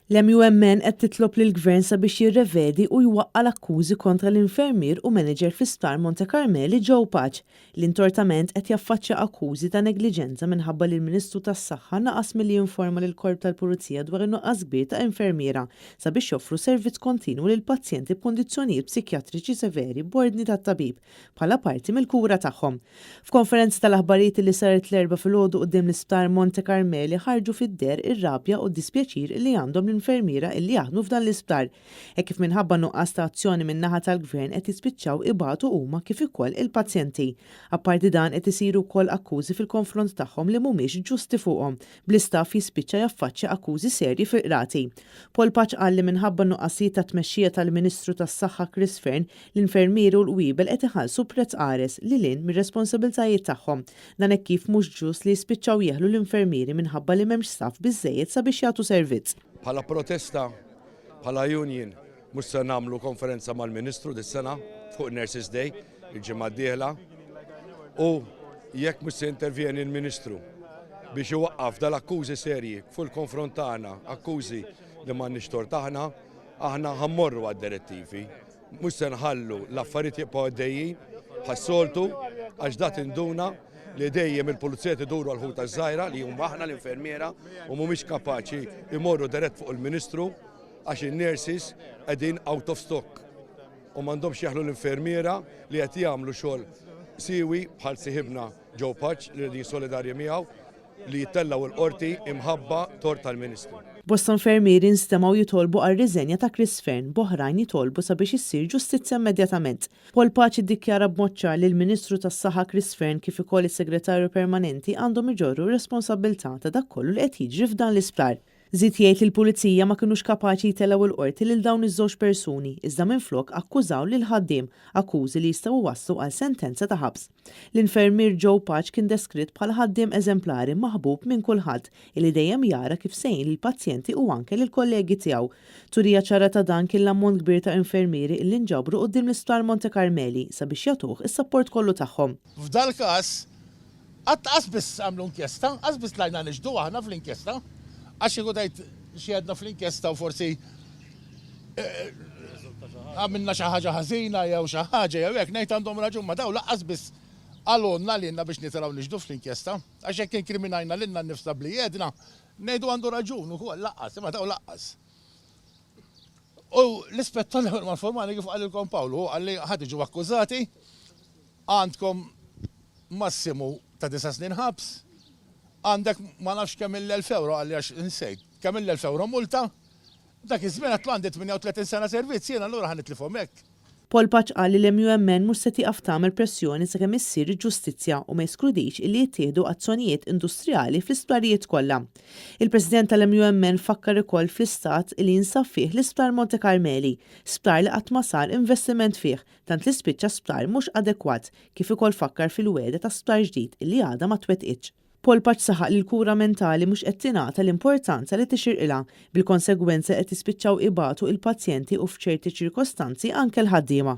L-MUMN qed titlob lill-Gvern sabiex jirrevedi u jwaqqa l-akkużi kontra l-infermier u manager fl-Isptar Monte Carmeli Joe Paċ. L-intortament qed jaffaċċja akkużi ta' negliġenza minħabba li l-Ministru tas-Saħħa naqas milli jinforma lill-Korp tal-Pulizija dwar in-nuqqas kbir ta' infermiera sabiex joffru servizz kontinwu lil pazjenti b'kondizzjonijiet psikjatriċi severi b'ordni tat-tabib bħala parti mill-kura tagħhom. F'konferenza tal-aħbarijiet li saret l-erba' filgħodu quddiem l-Isptar Monte Carmeli ħarġu fid-der ir-rabja u d-dispjaċir li għandhom l-infermiera illi jaħdmu f'dan l-isptar. Kif minħabba nuqqas ta' azzjoni min-naħa tal-Gvern qed jispiċċaw ibatu huma kif ukoll il-pazjenti. Apparti dan qed isiru wkoll akkużi fil-konfront tagħhom li mhumiex ġusti fuqhom, bl-istaff jispiċċa jaffaċċja akkużi serji fil-qrati. Paul Paċ qal li minħabba nuqqasijiet ta' tmexxija tal-Ministru tas-Saħħa Chris Fern, l-infermieri u l-qwiebel qed iħallsu prezz qares li lin mir-responsabbiltajiet tagħhom. Dan hekk kif mhux ġust li jispiċċaw jeħlu l-infermieri minħabba li m'hemmx staff biżżejjed sabiex jagħtu servizz. Bħala protesta, bħala union, mhux se nagħmlu konferenza mal-Ministru dis-sena fuq Nurses Day, il-ġimgħa d-dieħla, u jekk mhux se intervjeni l-Ministru biex iwaqqaf dal-akkużi serji fuq il-konfront tagħna, akkużi li m'għandniex tort aħna ħammorru għad-direttivi. Mhux se nħallu l-affarijiet jibqgħu għaddejjin ħas-soltu għax dat induna li dejjem il-pulizija tiduru għal ħuta żgħira li huma aħna l-infermiera u mhumiex kapaċi imorru dirett fuq il-Ministru għax in-nurses qegħdin out of stock u m'għandhomx jaħlu l-infermiera li qed jagħmlu xogħol siewi bħal sieħibna Joe Paċ li qegħdin solidarji miegħu li jittellaw il-qorti imħabba tort tal-Ministru. Bosta infermieri nstemaw jitolbu għar-riżenja ta' Chris Fern, boħrajn jitolbu sabiex issir ġustizzja immedjatament. Paul Paċ iddikjara b'mod ċar li l-Ministru tas-Saħħa Chris Fern kif ukoll is-Segretarju Permanenti għandhom iġorru responsabbiltà ta' dak kollu li qed jiġri f'dan l-isptar. Żied jgħid li l-Pulizija ma kinux kapaċi jtellgħu il-qorti lil dawn iż-żewġ persuni, iżda minflok akkużaw lil ħaddiem, akkużi li jistgħu wasslu għal sentenza ta' ħabs. L-infermier Joe Paċ kien deskritt bħala ħaddiem eżemplari maħbub minn kulħadd li dejjem jara kif sejn lill-pazjenti u anke lill-kollegi tiegħu. Turija ċara ta' dan kien l-ammont kbir ta' infermieri li nġabru quddiem l-Isptar Monte Carmeli sabiex jagħtuh is-sapport kollu tagħhom. F'dal każ qatt qasbis għamlu inkjesta, qasbis tlajna nixdu aħna fl-inkjesta. Għax jgħodajt xiedna fl-inkjesta u forsi għamilna xaħġa ħazina jew xaħġa jew hekk ngħid għandhom raġun ma daw laqqas biss għalonna lilna biex nitaraw nixdu fl-inkjesta għax hekk inkriminajna lilna nnifsa bli jedna ngħidu għandu raġun ukoll laqqas imma daw laqqas. U l-ispettor mal-formali kif qalilkom Pawlu għalli ħadd iġu akkużati għandkom massimu ta' 9 snin ħabs. Għandek ma nafx kemm il-1,000 għalli għax insejt, kemm il-1,000 multa, dak iż-żmien għatlu għandi 38 sena servizz, jiena allura ħanitlifhom hekk. Paul Paċ qal li l-MUMN mhux se tieqaf tagħmel pressjoni sakemm issir ġustizzja u ma jiskludix illi jittieħdu azzjonijiet industrijali fl-isptarijiet kollha. Il-President tal-MUMN fakkar ukoll fl-istat li jinsab fih l-Isptar Monte Carmeli, sptar li qatt ma sar investiment fih, tant li spiċċa sptar mhux adekwat kif ukoll fakkar fil-wegħda ta' sptar ġdid illi għadha ma twettqitx. Paul Paċ saħaq li l-kura mentali mhux qed tingħata l-importanza li tixirqilha, bil-konsegwenza qed jispiċċaw ibatu il-pazjenti u f'ċerti ċirkostanzi anke l-ħaddiema.